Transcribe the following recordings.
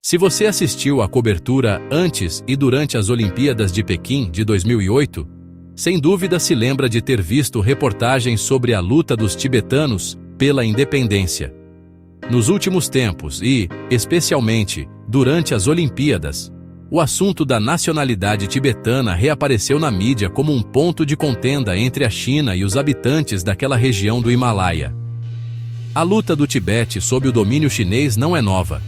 Se você assistiu à cobertura antes e durante as Olimpíadas de Pequim de 2008, sem dúvida se lembra de ter visto reportagens sobre a luta dos tibetanos pela independência. Nos últimos tempos e, especialmente, durante as Olimpíadas, o assunto da nacionalidade tibetana reapareceu na mídia como um ponto de contenda entre a China e os habitantes daquela região do Himalaia. A luta do Tibete sob o domínio chinês não é nova.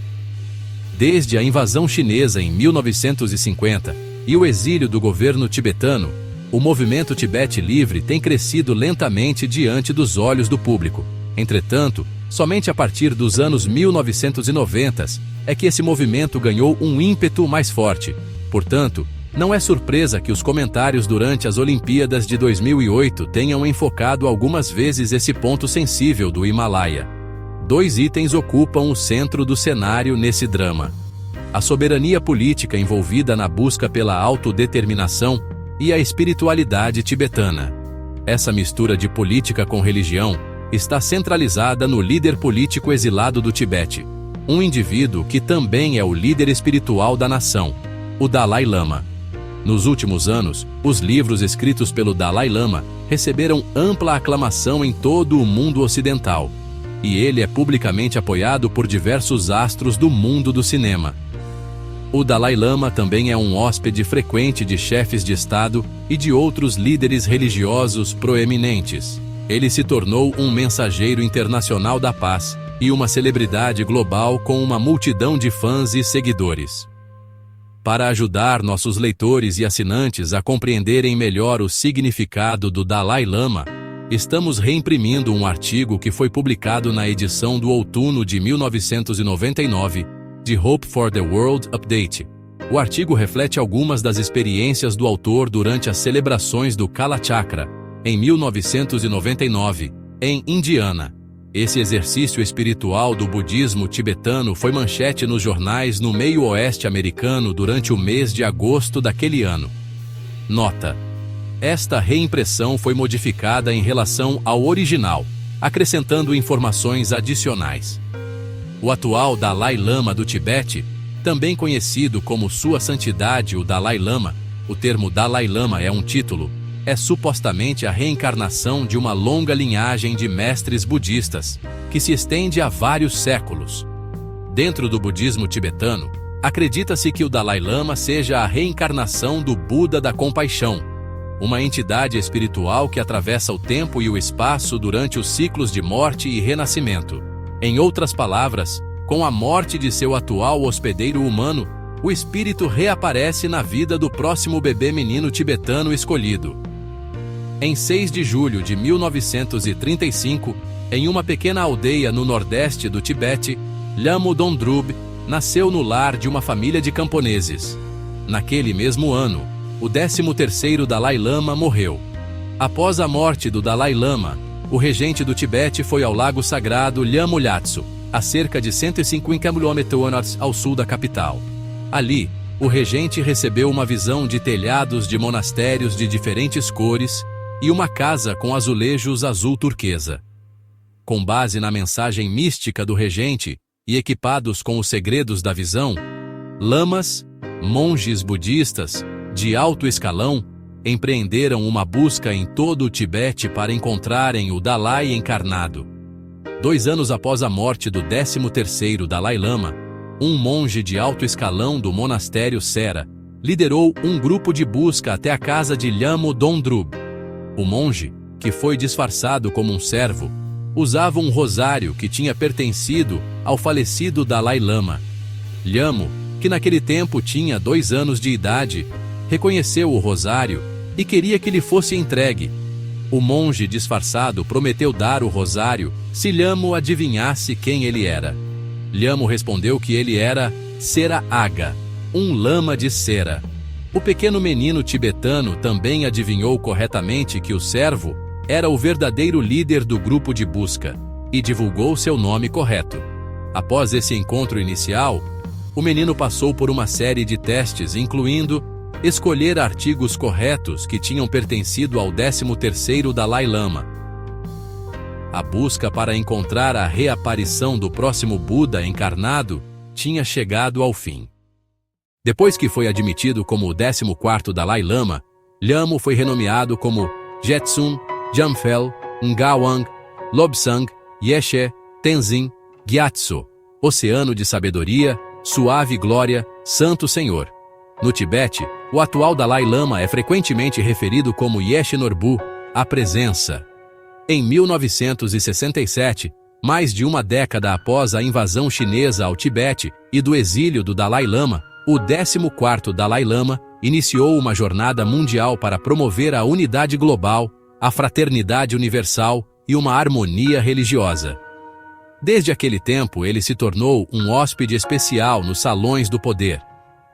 Desde a invasão chinesa em 1950 e o exílio do governo tibetano, o movimento Tibete Livre tem crescido lentamente diante dos olhos do público. Entretanto, somente a partir dos anos 1990 é que esse movimento ganhou um ímpeto mais forte. Portanto, não é surpresa que os comentários durante as Olimpíadas de 2008 tenham enfocado algumas vezes esse ponto sensível do Himalaia. Dois itens ocupam o centro do cenário nesse drama: a soberania política envolvida na busca pela autodeterminação e a espiritualidade tibetana. Essa mistura de política com religião está centralizada no líder político exilado do Tibete, um indivíduo que também é o líder espiritual da nação, o Dalai Lama. Nos últimos anos, os livros escritos pelo Dalai Lama receberam ampla aclamação em todo o mundo ocidental, e ele é publicamente apoiado por diversos astros do mundo do cinema. O Dalai Lama também é um hóspede frequente de chefes de Estado e de outros líderes religiosos proeminentes. Ele se tornou um mensageiro internacional da paz e uma celebridade global com uma multidão de fãs e seguidores. Para ajudar nossos leitores e assinantes a compreenderem melhor o significado do Dalai Lama, estamos reimprimindo um artigo que foi publicado na edição do outono de 1999, de Hope for the World Update. O artigo reflete algumas das experiências do autor durante as celebrações do Kala Chakra, em 1999, em Indiana. Esse exercício espiritual do budismo tibetano foi manchete nos jornais no meio-oeste americano durante o mês de agosto daquele ano. Nota: esta reimpressão foi modificada em relação ao original, acrescentando informações adicionais. O atual Dalai Lama do Tibete, também conhecido como Sua Santidade o Dalai Lama, o termo Dalai Lama é um título, é supostamente a reencarnação de uma longa linhagem de mestres budistas, que se estende há vários séculos. Dentro do budismo tibetano, acredita-se que o Dalai Lama seja a reencarnação do Buda da Compaixão, uma entidade espiritual que atravessa o tempo e o espaço durante os ciclos de morte e renascimento. Em outras palavras, com a morte de seu atual hospedeiro humano, o espírito reaparece na vida do próximo bebê menino tibetano escolhido. Em 6 de julho de 1935, em uma pequena aldeia no nordeste do Tibete, Lhamo Dondrub nasceu no lar de uma família de camponeses. Naquele mesmo ano, o 13º Dalai Lama morreu. Após a morte do Dalai Lama, o regente do Tibete foi ao lago sagrado Lhamo Gyatso, a cerca de 150 km ao sul da capital. Ali, o regente recebeu uma visão de telhados de monastérios de diferentes cores e uma casa com azulejos azul turquesa. Com base na mensagem mística do regente e equipados com os segredos da visão, lamas, monges budistas, de alto escalão, empreenderam uma busca em todo o Tibete para encontrarem o Dalai encarnado. 2 anos após a morte do 13º Dalai Lama, um monge de alto escalão do monastério Sera liderou um grupo de busca até a casa de Lhamo Dondrub. O monge, que foi disfarçado como um servo, usava um rosário que tinha pertencido ao falecido Dalai Lama. Lhamo, que naquele tempo tinha 2 anos de idade, reconheceu o rosário e queria que lhe fosse entregue. O monge disfarçado prometeu dar o rosário se Lhamo adivinhasse quem ele era. Lhamo respondeu que ele era Sera Aga, um lama de cera. O pequeno menino tibetano também adivinhou corretamente que o servo era o verdadeiro líder do grupo de busca e divulgou seu nome correto. Após esse encontro inicial, o menino passou por uma série de testes, incluindo escolher artigos corretos que tinham pertencido ao 13º Dalai Lama. A busca para encontrar a reaparição do próximo Buda encarnado tinha chegado ao fim. Depois que foi admitido como o 14º Dalai Lama, Lhamo foi renomeado como Jetsun, Jamphel, Ngawang, Lobsang, Yeshe, Tenzin, Gyatso, Oceano de Sabedoria, Suave Glória, Santo Senhor. No Tibete, o atual Dalai Lama é frequentemente referido como Yeshe Norbu, a presença. Em 1967, mais de uma década após a invasão chinesa ao Tibete e do exílio do Dalai Lama, o 14º Dalai Lama iniciou uma jornada mundial para promover a unidade global, a fraternidade universal e uma harmonia religiosa. Desde aquele tempo, ele se tornou um hóspede especial nos salões do poder,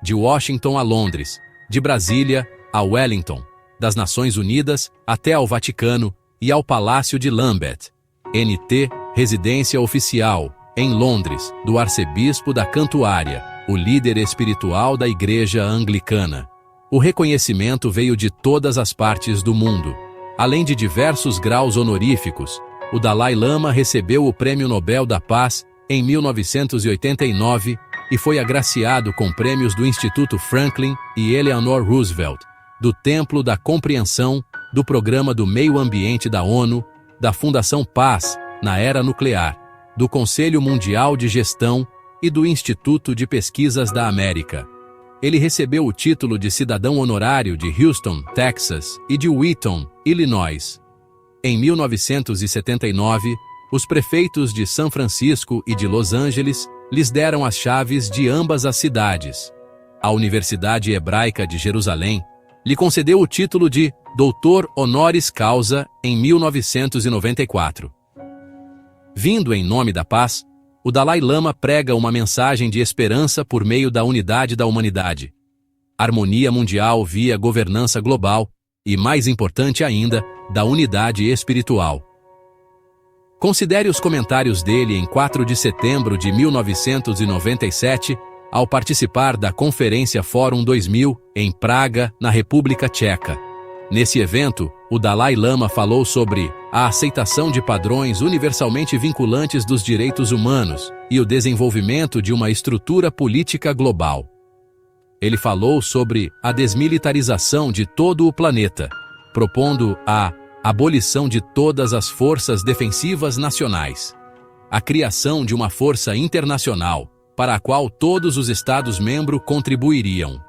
de Washington a Londres, de Brasília a Wellington, das Nações Unidas até ao Vaticano e ao Palácio de Lambeth, NT, residência oficial, em Londres, do arcebispo da Cantuária, o líder espiritual da Igreja Anglicana. O reconhecimento veio de todas as partes do mundo. Além de diversos graus honoríficos, o Dalai Lama recebeu o Prêmio Nobel da Paz em 1989 e foi agraciado com prêmios do Instituto Franklin e Eleanor Roosevelt, do Templo da Compreensão, do Programa do Meio Ambiente da ONU, da Fundação Paz, na Era Nuclear, do Conselho Mundial de Gestão e do Instituto de Pesquisas da América. Ele recebeu o título de cidadão honorário de Houston, Texas, e de Wheaton, Illinois. Em 1979, os prefeitos de São Francisco e de Los Angeles lhes deram as chaves de ambas as cidades. A Universidade Hebraica de Jerusalém lhe concedeu o título de Doutor Honoris Causa em 1994. Vindo em nome da paz, o Dalai Lama prega uma mensagem de esperança por meio da unidade da humanidade, harmonia mundial via governança global e, mais importante ainda, da unidade espiritual. Considere os comentários dele em 4 de setembro de 1997, ao participar da Conferência Fórum 2000, em Praga, na República Tcheca. Nesse evento, o Dalai Lama falou sobre a aceitação de padrões universalmente vinculantes dos direitos humanos e o desenvolvimento de uma estrutura política global. Ele falou sobre a desmilitarização de todo o planeta, propondo a abolição de todas as forças defensivas nacionais, a criação de uma força internacional, para a qual todos os Estados-membros contribuiriam.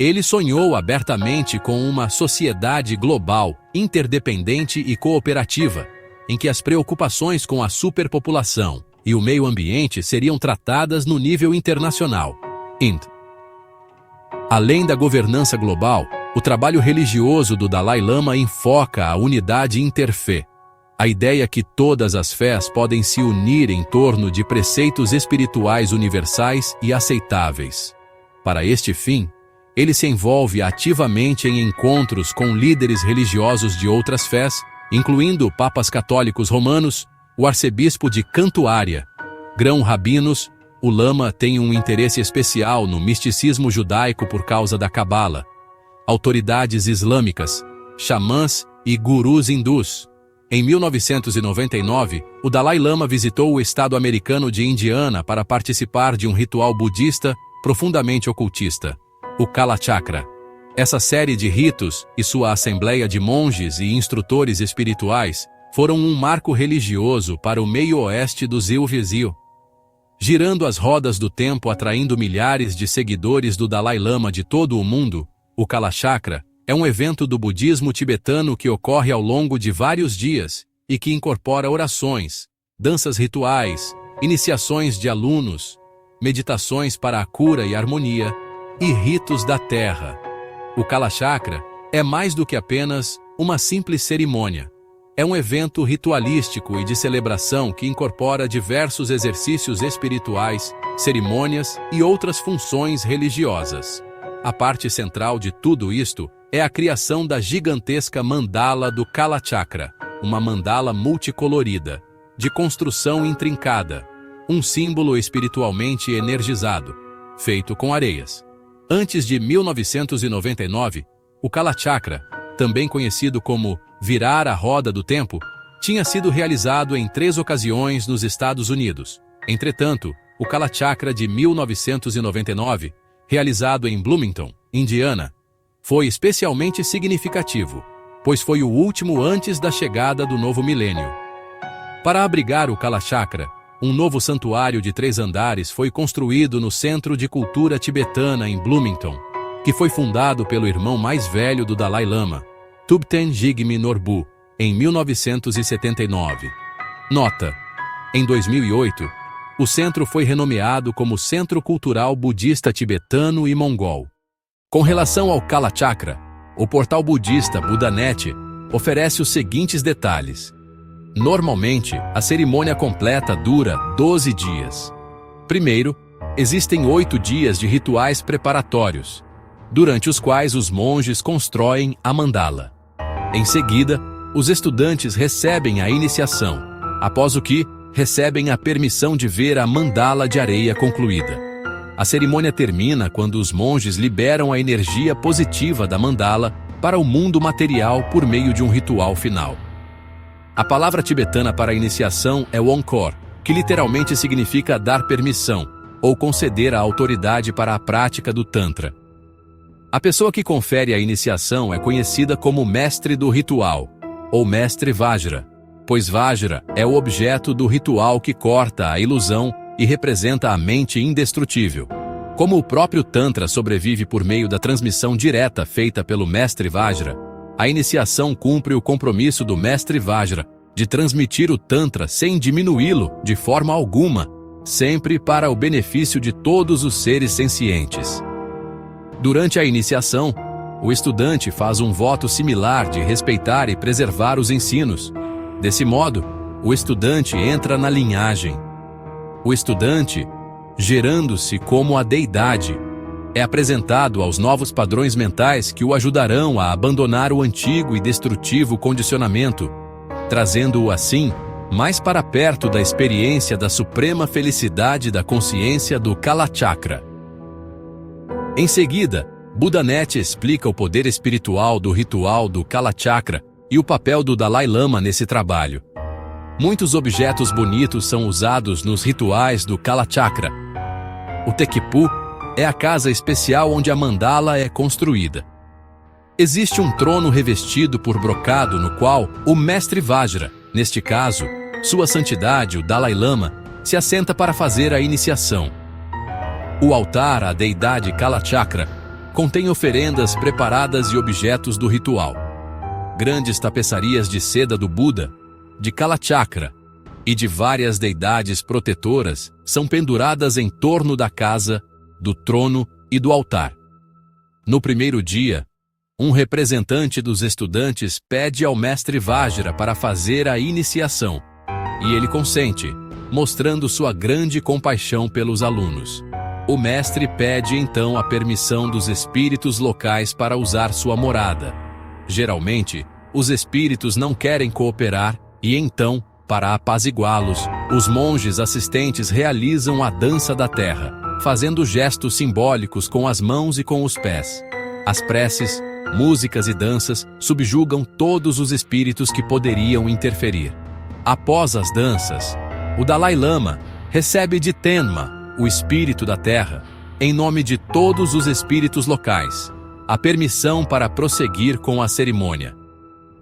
Ele sonhou abertamente com uma sociedade global, interdependente e cooperativa, em que as preocupações com a superpopulação e o meio ambiente seriam tratadas no nível internacional. Além da governança global, o trabalho religioso do Dalai Lama enfoca a unidade interfé, a ideia que todas as fés podem se unir em torno de preceitos espirituais universais e aceitáveis. Para este fim, ele se envolve ativamente em encontros com líderes religiosos de outras fés, incluindo papas católicos romanos, o arcebispo de Cantuária, grão-rabinos. O Lama tem um interesse especial no misticismo judaico por causa da Cabala, autoridades islâmicas, xamãs e gurus hindus. Em 1999, o Dalai Lama visitou o estado americano de Indiana para participar de um ritual budista profundamente ocultista, o Kalachakra. Essa série de ritos e sua assembleia de monges e instrutores espirituais foram um marco religioso para o meio-oeste do Zil-Vizil, girando as rodas do tempo atraindo milhares de seguidores do Dalai Lama de todo o mundo. O Kalachakra é um evento do budismo tibetano que ocorre ao longo de vários dias e que incorpora orações, danças rituais, iniciações de alunos, meditações para a cura e harmonia, e ritos da terra. O Kalachakra é mais do que apenas uma simples cerimônia. É um evento ritualístico e de celebração que incorpora diversos exercícios espirituais, cerimônias e outras funções religiosas. A parte central de tudo isto é a criação da gigantesca mandala do Kalachakra, uma mandala multicolorida, de construção intrincada, um símbolo espiritualmente energizado, feito com areias. Antes de 1999, o Kalachakra, também conhecido como virar a roda do tempo, tinha sido realizado em 3 ocasiões nos Estados Unidos. Entretanto, o Kalachakra de 1999, realizado em Bloomington, Indiana, foi especialmente significativo, pois foi o último antes da chegada do novo milênio. Para abrigar o Kalachakra, um novo santuário de 3 andares foi construído no Centro de Cultura Tibetana em Bloomington, que foi fundado pelo irmão mais velho do Dalai Lama, Thubten Jigme Norbu, em 1979. Nota: em 2008, o centro foi renomeado como Centro Cultural Budista Tibetano e Mongol. Com relação ao Kalachakra, o portal budista Budanet oferece os seguintes detalhes. Normalmente, a cerimônia completa dura 12 dias. Primeiro, existem 8 dias de rituais preparatórios, durante os quais os monges constroem a mandala. Em seguida, os estudantes recebem a iniciação, após o que recebem a permissão de ver a mandala de areia concluída. A cerimônia termina quando os monges liberam a energia positiva da mandala para o mundo material por meio de um ritual final. A palavra tibetana para iniciação é Wongkor, que literalmente significa dar permissão, ou conceder a autoridade para a prática do Tantra. A pessoa que confere a iniciação é conhecida como mestre do ritual, ou mestre Vajra, pois Vajra é o objeto do ritual que corta a ilusão e representa a mente indestrutível. Como o próprio Tantra sobrevive por meio da transmissão direta feita pelo mestre Vajra, a iniciação cumpre o compromisso do mestre Vajra de transmitir o Tantra sem diminuí-lo de forma alguma, sempre para o benefício de todos os seres sencientes. Durante a iniciação, o estudante faz um voto similar de respeitar e preservar os ensinos. Desse modo, o estudante entra na linhagem. O estudante, gerando-se como a deidade, é apresentado aos novos padrões mentais que o ajudarão a abandonar o antigo e destrutivo condicionamento, trazendo-o assim mais para perto da experiência da suprema felicidade da consciência do Kalachakra. Em seguida, Budanet explica o poder espiritual do ritual do Kalachakra e o papel do Dalai Lama nesse trabalho. Muitos objetos bonitos são usados nos rituais do Kalachakra. O Tekpu é a casa especial onde a mandala é construída. Existe um trono revestido por brocado no qual o mestre Vajra, neste caso, Sua Santidade o Dalai Lama, se assenta para fazer a iniciação. O altar à deidade Kalachakra contém oferendas preparadas e objetos do ritual. Grandes tapeçarias de seda do Buda, de Kalachakra e de várias deidades protetoras são penduradas em torno da casa, do trono e do altar. No primeiro dia, um representante dos estudantes pede ao mestre Vajra para fazer a iniciação, e ele consente, mostrando sua grande compaixão pelos alunos. O mestre pede então a permissão dos espíritos locais para usar sua morada. Geralmente, os espíritos não querem cooperar e então, para apaziguá-los, os monges assistentes realizam a dança da terra, fazendo gestos simbólicos com as mãos e com os pés. As preces, músicas e danças subjugam todos os espíritos que poderiam interferir. Após as danças, o Dalai Lama recebe de Tenma, o espírito da terra, em nome de todos os espíritos locais, a permissão para prosseguir com a cerimônia.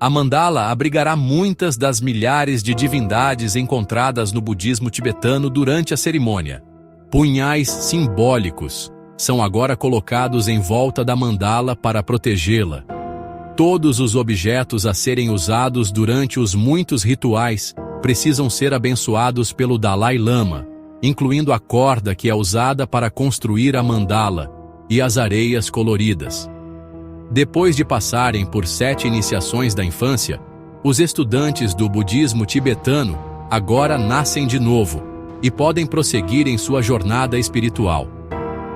A mandala abrigará muitas das milhares de divindades encontradas no budismo tibetano durante a cerimônia. Punhais simbólicos são agora colocados em volta da mandala para protegê-la. Todos os objetos a serem usados durante os muitos rituais precisam ser abençoados pelo Dalai Lama, incluindo a corda que é usada para construir a mandala e as areias coloridas. Depois de passarem por 7 iniciações da infância, os estudantes do budismo tibetano agora nascem de novo e podem prosseguir em sua jornada espiritual.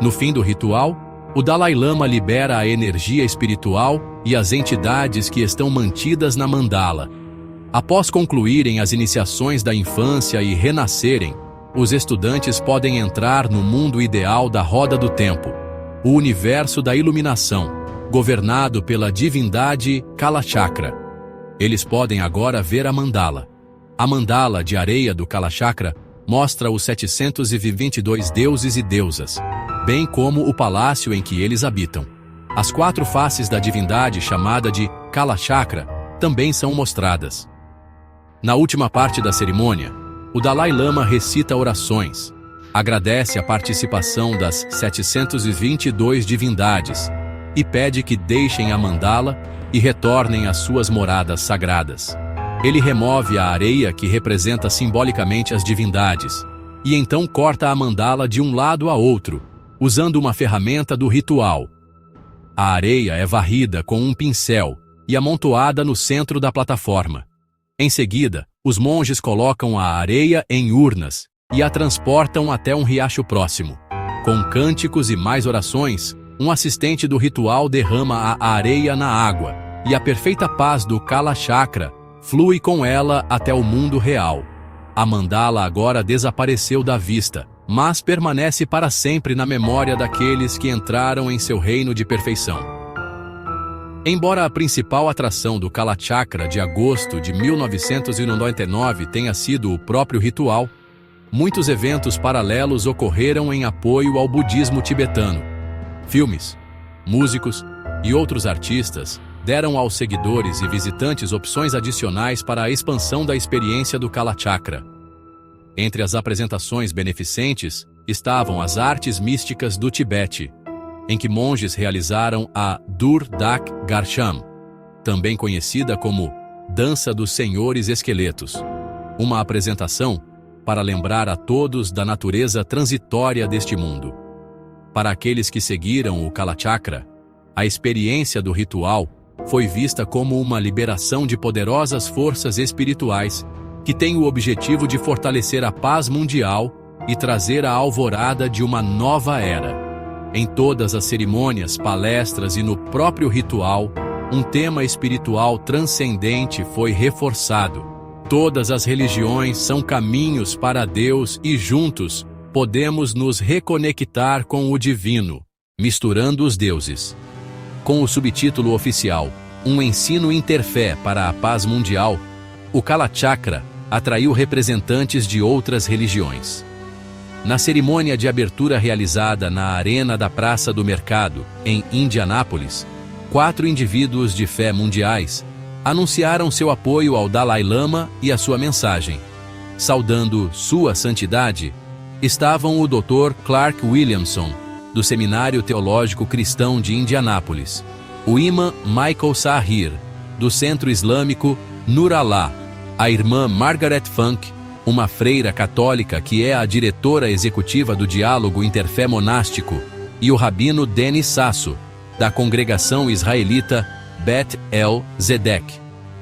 No fim do ritual, o Dalai Lama libera a energia espiritual e as entidades que estão mantidas na mandala. Após concluírem as iniciações da infância e renascerem, os estudantes podem entrar no mundo ideal da roda do tempo, o universo da iluminação, governado pela divindade Kalachakra. Eles podem agora ver a mandala. A mandala de areia do Kalachakra mostra os 722 deuses e deusas, bem como o palácio em que eles habitam. As 4 faces da divindade, chamada de Kalachakra, também são mostradas. Na última parte da cerimônia, o Dalai Lama recita orações, agradece a participação das 722 divindades e pede que deixem a mandala e retornem às suas moradas sagradas. Ele remove a areia que representa simbolicamente as divindades e então corta a mandala de um lado a outro, usando uma ferramenta do ritual. A areia é varrida com um pincel e amontoada no centro da plataforma. Em seguida, os monges colocam a areia em urnas e a transportam até um riacho próximo. Com cânticos e mais orações, um assistente do ritual derrama a areia na água e a perfeita paz do Kalachakra flui com ela até o mundo real. A mandala agora desapareceu da vista, mas permanece para sempre na memória daqueles que entraram em seu reino de perfeição. Embora a principal atração do Kalachakra de agosto de 1999 tenha sido o próprio ritual, muitos eventos paralelos ocorreram em apoio ao budismo tibetano. Filmes, músicos e outros artistas deram aos seguidores e visitantes opções adicionais para a expansão da experiência do Kalachakra. Entre as apresentações beneficentes estavam as artes místicas do Tibete, em que monges realizaram a Dur Dak Garsham, também conhecida como Dança dos Senhores Esqueletos, uma apresentação para lembrar a todos da natureza transitória deste mundo. Para aqueles que seguiram o Kalachakra, a experiência do ritual foi vista como uma liberação de poderosas forças espirituais que tem o objetivo de fortalecer a paz mundial e trazer a alvorada de uma nova era. Em todas as cerimônias, palestras e no próprio ritual, um tema espiritual transcendente foi reforçado. Todas as religiões são caminhos para Deus e juntos podemos nos reconectar com o divino, misturando os deuses. Com o subtítulo oficial, Um Ensino Interfé para a Paz Mundial, o Kalachakra atraiu representantes de outras religiões. Na cerimônia de abertura realizada na Arena da Praça do Mercado, em Indianápolis, 4 indivíduos de fé mundiais anunciaram seu apoio ao Dalai Lama e a sua mensagem. Saudando Sua Santidade, estavam o Dr. Clark Williamson, do Seminário Teológico Cristão de Indianápolis, o imã Michael Sahir, do Centro Islâmico Nur Allah, a irmã Margaret Funk, uma freira católica que é a diretora executiva do Diálogo Interfé Monástico, e o rabino Denis Sasso, da congregação israelita Bet El Zedek.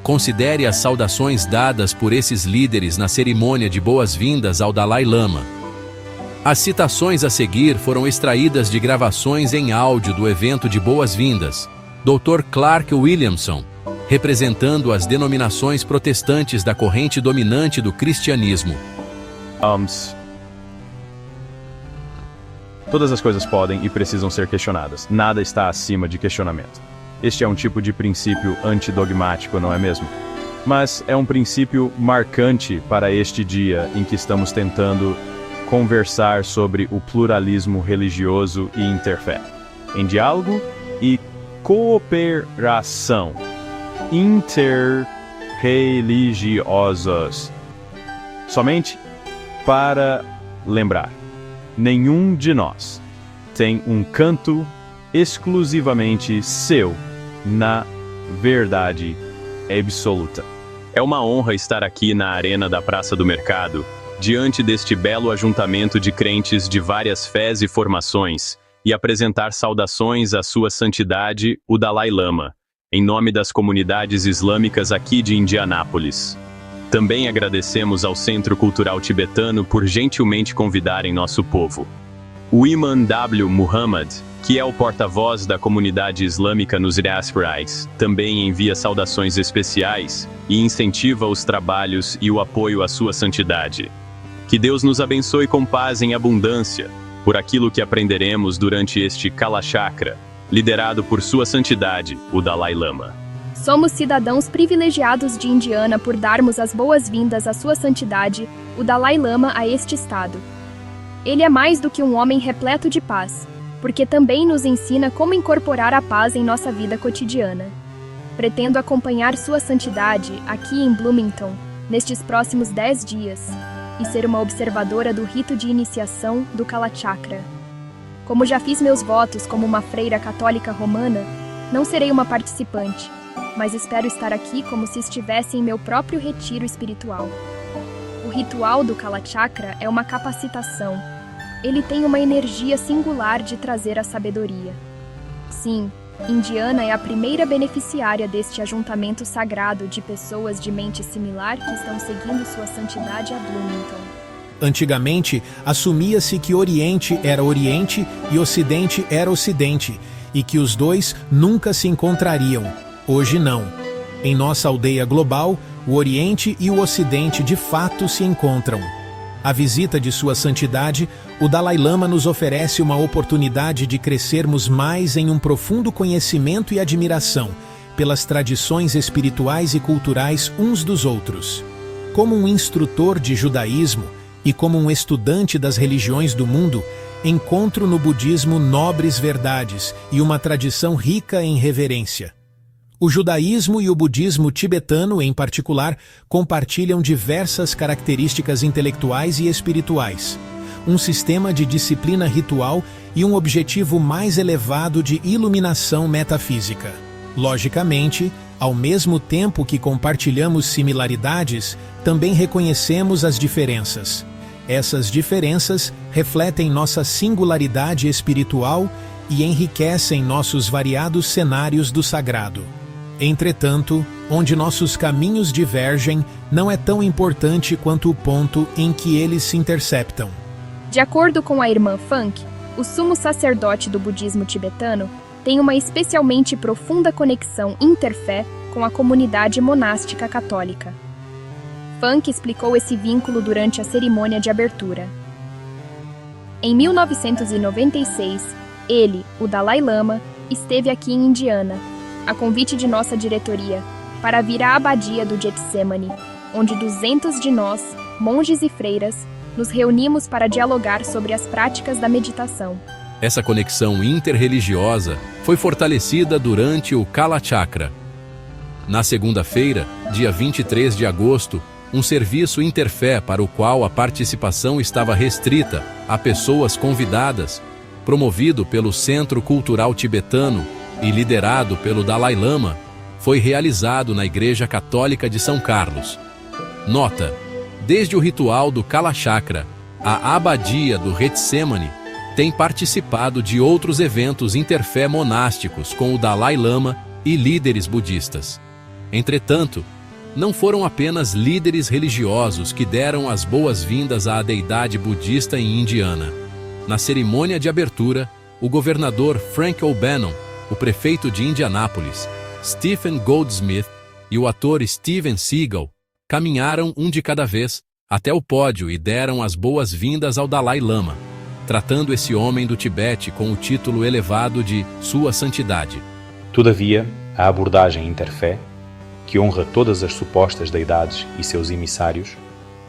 Considere as saudações dadas por esses líderes na cerimônia de boas-vindas ao Dalai Lama. As citações a seguir foram extraídas de gravações em áudio do evento de boas-vindas. Dr. Clark Williamson, representando as denominações protestantes da corrente dominante do cristianismo. Todas as coisas podem e precisam ser questionadas. Nada está acima de questionamento. Este é um tipo de princípio antidogmático, não é mesmo? Mas é um princípio marcante para este dia em que estamos tentando conversar sobre o pluralismo religioso e interfé, em diálogo e cooperação interreligiosas. Somente para lembrar, nenhum de nós tem um canto exclusivamente seu na verdade absoluta. É uma honra estar aqui na Arena da Praça do Mercado, diante deste belo ajuntamento de crentes de várias fés e formações, e apresentar saudações à Sua Santidade, o Dalai Lama, em nome das comunidades islâmicas aqui de Indianápolis. Também agradecemos ao Centro Cultural Tibetano por gentilmente convidarem nosso povo. O Imam W. Muhammad, que é o porta-voz da comunidade islâmica nos diásporas, também envia saudações especiais e incentiva os trabalhos e o apoio à Sua Santidade. Que Deus nos abençoe com paz em abundância, por aquilo que aprenderemos durante este Kalachakra, liderado por Sua Santidade, o Dalai Lama. Somos cidadãos privilegiados de Indiana por darmos as boas-vindas à Sua Santidade, o Dalai Lama, a este estado. Ele é mais do que um homem repleto de paz, porque também nos ensina como incorporar a paz em nossa vida cotidiana. Pretendo acompanhar Sua Santidade aqui em Bloomington, nestes próximos 10 dias, e ser uma observadora do rito de iniciação do Kalachakra. Como já fiz meus votos como uma freira católica romana, não serei uma participante, mas espero estar aqui como se estivesse em meu próprio retiro espiritual. O ritual do Kalachakra é uma capacitação. Ele tem uma energia singular de trazer a sabedoria. Sim, Indiana é a primeira beneficiária deste ajuntamento sagrado de pessoas de mente similar que estão seguindo Sua Santidade a Bloomington. Antigamente, assumia-se que Oriente era Oriente e Ocidente era Ocidente, e que os dois nunca se encontrariam. Hoje não. Em nossa aldeia global, o Oriente e o Ocidente de fato se encontram. A visita de Sua Santidade, o Dalai Lama nos oferece uma oportunidade de crescermos mais em um profundo conhecimento e admiração pelas tradições espirituais e culturais uns dos outros. Como um instrutor de judaísmo e como um estudante das religiões do mundo, encontro no budismo nobres verdades e uma tradição rica em reverência. O judaísmo e o budismo tibetano, em particular, compartilham diversas características intelectuais e espirituais, um sistema de disciplina ritual e um objetivo mais elevado de iluminação metafísica. Logicamente, ao mesmo tempo que compartilhamos similaridades, também reconhecemos as diferenças. Essas diferenças refletem nossa singularidade espiritual e enriquecem nossos variados cenários do sagrado. Entretanto, onde nossos caminhos divergem, não é tão importante quanto o ponto em que eles se interceptam. De acordo com a irmã Funk, o sumo sacerdote do budismo tibetano tem uma especialmente profunda conexão interfé com a comunidade monástica católica. Funk explicou esse vínculo durante a cerimônia de abertura. Em 1996, ele, o Dalai Lama, esteve aqui em Indiana, a convite de nossa diretoria, para vir à abadia do Getsemane, onde 200 de nós, monges e freiras, nos reunimos para dialogar sobre as práticas da meditação. Essa conexão interreligiosa foi fortalecida durante o Kalachakra. Na segunda-feira, dia 23 de agosto, um serviço interfé para o qual a participação estava restrita a pessoas convidadas, promovido pelo Centro Cultural Tibetano e liderado pelo Dalai Lama, foi realizado na Igreja Católica de São Carlos. Nota: desde o ritual do Kalachakra, a abadia do Getsemane tem participado de outros eventos interfé monásticos com o Dalai Lama e líderes budistas. Entretanto, não foram apenas líderes religiosos que deram as boas-vindas à deidade budista em Indiana. Na cerimônia de abertura, o governador Frank O'Bannon, o prefeito de Indianápolis, Stephen Goldsmith, e o ator Steven Seagal caminharam um de cada vez até o pódio e deram as boas-vindas ao Dalai Lama, tratando esse homem do Tibete com o título elevado de Sua Santidade. Todavia, a abordagem interfé, que honra todas as supostas deidades e seus emissários,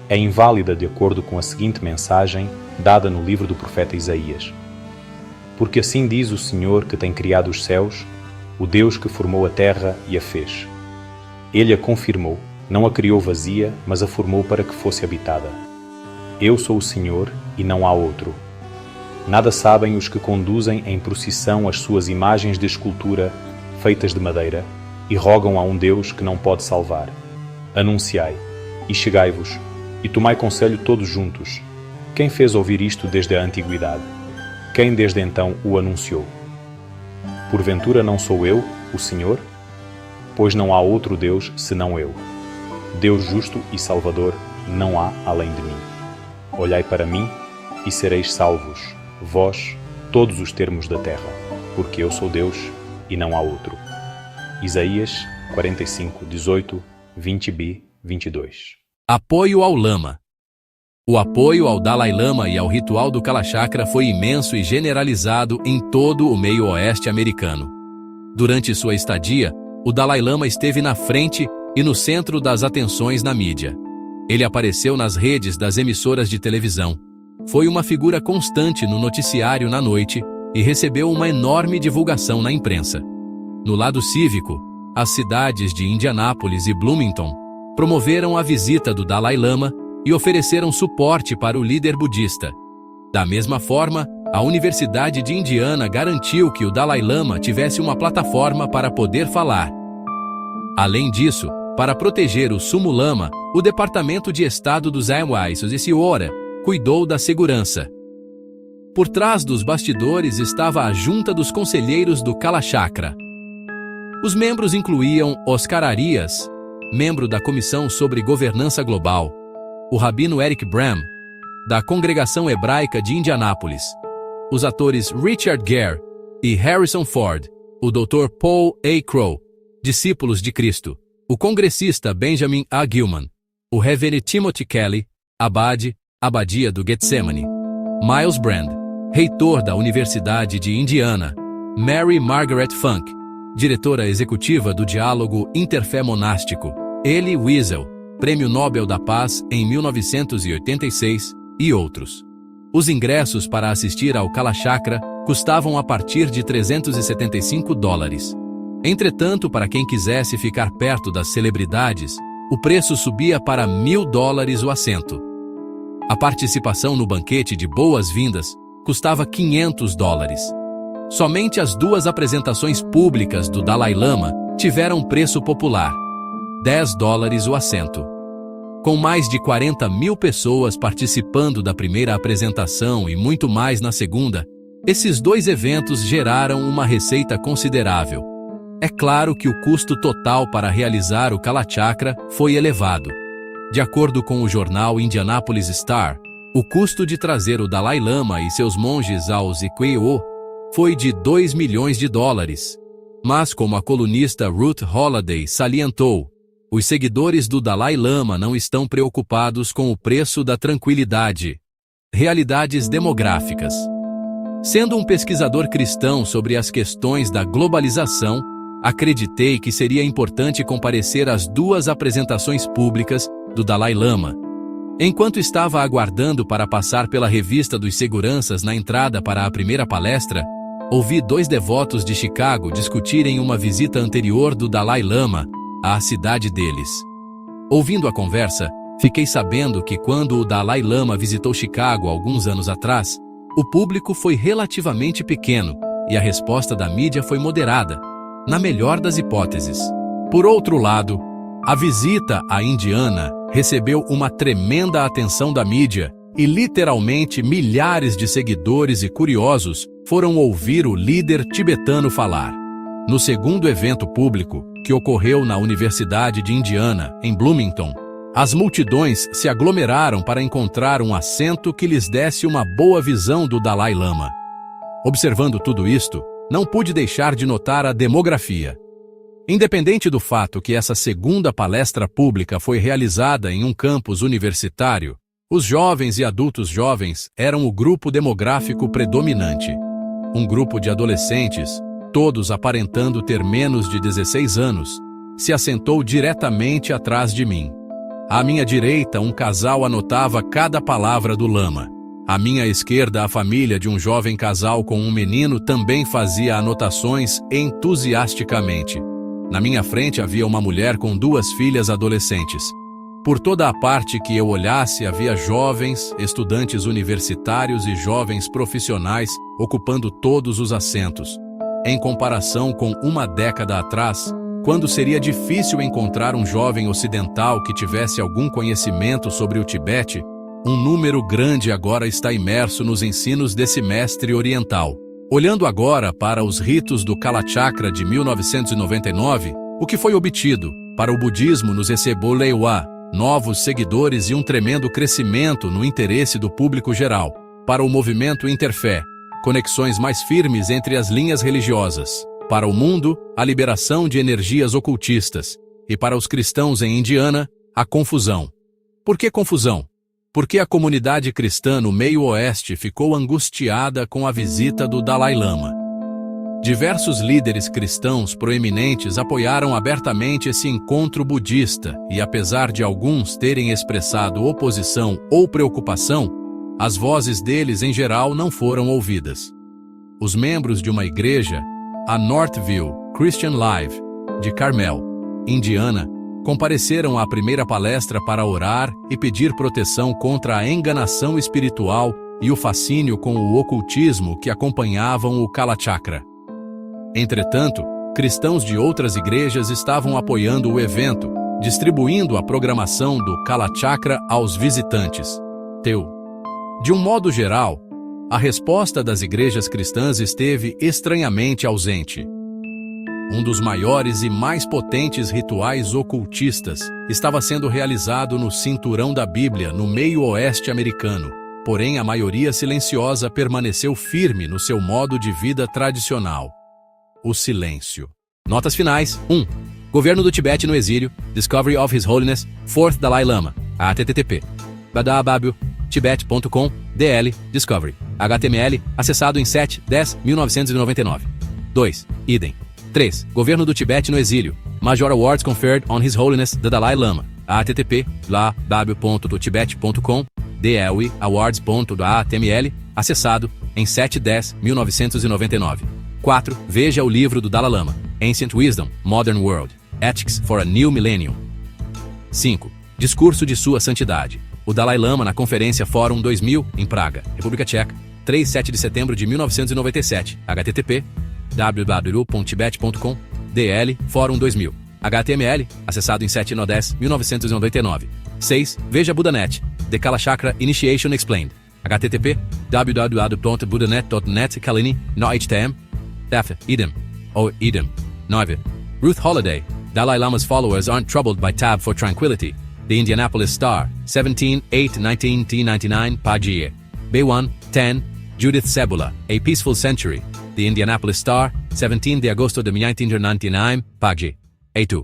é inválida de acordo com a seguinte mensagem dada no livro do profeta Isaías. Porque assim diz o Senhor que tem criado os céus, o Deus que formou a terra e a fez. Ele a confirmou, não a criou vazia, mas a formou para que fosse habitada. Eu sou o Senhor e não há outro. Nada sabem os que conduzem em procissão as suas imagens de escultura feitas de madeira e rogam a um Deus que não pode salvar. Anunciai, e chegai-vos, e tomai conselho todos juntos. Quem fez ouvir isto desde a antiguidade? Quem desde então o anunciou? Porventura não sou eu, o Senhor? Pois não há outro Deus senão eu. Deus justo e salvador não há além de mim. Olhai para mim e sereis salvos, vós, todos os termos da terra, porque eu sou Deus e não há outro. Isaías 45, 18, 20b, 22. Apoio ao Lama. O apoio ao Dalai Lama e ao ritual do Kalachakra foi imenso e generalizado em todo o meio oeste americano. Durante sua estadia, o Dalai Lama esteve na frente e no centro das atenções na mídia. Ele apareceu nas redes das emissoras de televisão. Foi uma figura constante no noticiário na noite e recebeu uma enorme divulgação na imprensa. No lado cívico, as cidades de Indianápolis e Bloomington promoveram a visita do Dalai Lama e ofereceram suporte para o líder budista. Da mesma forma, a Universidade de Indiana garantiu que o Dalai Lama tivesse uma plataforma para poder falar. Além disso, para proteger o Sumo Lama, o Departamento de Estado dos Aimwais-Ora cuidou da segurança. Por trás dos bastidores estava a junta dos conselheiros do Kalachakra. Os membros incluíam Oscar Arias, membro da Comissão sobre Governança Global, o rabino Eric Bram, da Congregação Hebraica de Indianápolis, os atores Richard Gere e Harrison Ford, o Dr. Paul A. Crow, discípulos de Cristo, o congressista Benjamin A. Gilman, o reverendo Timothy Kelly, Abadia do Getsemane, Miles Brand, reitor da Universidade de Indiana, Mary Margaret Funk, diretora executiva do Diálogo Interfé Monástico, Elie Wiesel, Prêmio Nobel da Paz em 1986, e outros. Os ingressos para assistir ao Kalachakra custavam a partir de $375. Entretanto, para quem quisesse ficar perto das celebridades, o preço subia para $1.000 o assento. A participação no banquete de boas-vindas custava $500. Somente as 2 apresentações públicas do Dalai Lama tiveram preço popular, $10 o assento. Com mais de 40.000 pessoas participando da primeira apresentação e muito mais na segunda, esses 2 eventos geraram uma receita considerável. É claro que o custo total para realizar o Kalachakra foi elevado. De acordo com o jornal Indianapolis Star, o custo de trazer o Dalai Lama e seus monges ao Ziqueo foi de $2 milhões. Mas, como a colunista Ruth Holliday salientou, os seguidores do Dalai Lama não estão preocupados com o preço da tranquilidade. Realidades demográficas. Sendo um pesquisador cristão sobre as questões da globalização, acreditei que seria importante comparecer às 2 apresentações públicas do Dalai Lama. Enquanto estava aguardando para passar pela revista dos seguranças na entrada para a primeira palestra, ouvi 2 devotos de Chicago discutirem uma visita anterior do Dalai Lama à cidade deles. Ouvindo a conversa, fiquei sabendo que quando o Dalai Lama visitou Chicago alguns anos atrás, o público foi relativamente pequeno e a resposta da mídia foi moderada, na melhor das hipóteses. Por outro lado, a visita à Indiana recebeu uma tremenda atenção da mídia e literalmente milhares de seguidores e curiosos foram ouvir o líder tibetano falar. No segundo evento público, que ocorreu na Universidade de Indiana, em Bloomington, as multidões se aglomeraram para encontrar um assento que lhes desse uma boa visão do Dalai Lama. Observando tudo isto, não pude deixar de notar a demografia. Independente do fato que essa segunda palestra pública foi realizada em um campus universitário, os jovens e adultos jovens eram o grupo demográfico predominante. Um grupo de adolescentes, todos aparentando ter menos de 16 anos, se assentou diretamente atrás de mim. À minha direita, um casal anotava cada palavra do Lama. À minha esquerda, a família de um jovem casal com um menino também fazia anotações entusiasticamente. Na minha frente havia uma mulher com 2 filhas adolescentes. Por toda a parte que eu olhasse, havia jovens, estudantes universitários e jovens profissionais ocupando todos os assentos. Em comparação com uma década atrás, quando seria difícil encontrar um jovem ocidental que tivesse algum conhecimento sobre o Tibete, um número grande agora está imerso nos ensinos desse mestre oriental. Olhando agora para os ritos do Kalachakra de 1999, o que foi obtido? Para o budismo nos recebeu Leiwa, novos seguidores e um tremendo crescimento no interesse do público geral. Para o movimento Interfé, conexões mais firmes entre as linhas religiosas. Para o mundo, a liberação de energias ocultistas. E para os cristãos em Indiana, a confusão. Por que confusão? Porque a comunidade cristã no meio oeste ficou angustiada com a visita do Dalai Lama. Diversos líderes cristãos proeminentes apoiaram abertamente esse encontro budista e, apesar de alguns terem expressado oposição ou preocupação, as vozes deles em geral não foram ouvidas. Os membros de uma igreja, a Northview Christian Live, de Carmel, Indiana, compareceram à primeira palestra para orar e pedir proteção contra a enganação espiritual e o fascínio com o ocultismo que acompanhavam o Kalachakra. Entretanto, cristãos de outras igrejas estavam apoiando o evento, distribuindo a programação do Kalachakra aos visitantes. De um modo geral, a resposta das igrejas cristãs esteve estranhamente ausente. Um dos maiores e mais potentes rituais ocultistas estava sendo realizado no Cinturão da Bíblia, no meio oeste americano, porém a maioria silenciosa permaneceu firme no seu modo de vida tradicional. O silêncio. Notas finais. 1. Governo do Tibete no exílio. Discovery of His Holiness, 4th Dalai Lama. http www.tibet.com DL Discovery. HTML, acessado em 7/10/1999. 2. Idem. 3. Governo do Tibete no exílio. Major Awards conferred on His Holiness the Dalai Lama. http www.tibet.com DL Awards.html, acessado em 7/10/1999. 4. Veja o livro do Dalai Lama, Ancient Wisdom, Modern World, Ethics for a New Millennium. 5. Discurso de Sua Santidade. O Dalai Lama na Conferência Fórum 2000, em Praga, República Tcheca, 3/7 de setembro de 1997. http www.tibet.com DL Fórum 2000. HTML, acessado em 7/10/1999. 6. Veja Buddhanet, The Kalachakra Initiation Explained. http www.buddhanet.net Kalini no HTM. Idem. Idem. 9. Ruth Holiday. Dalai Lama's followers aren't troubled by tab for tranquility. The Indianapolis Star, 17/8/1999, Pagia. B1, 10. Judith Sebula, A Peaceful Century. The Indianapolis Star, 17 de agosto de 1999, Pagia. A2.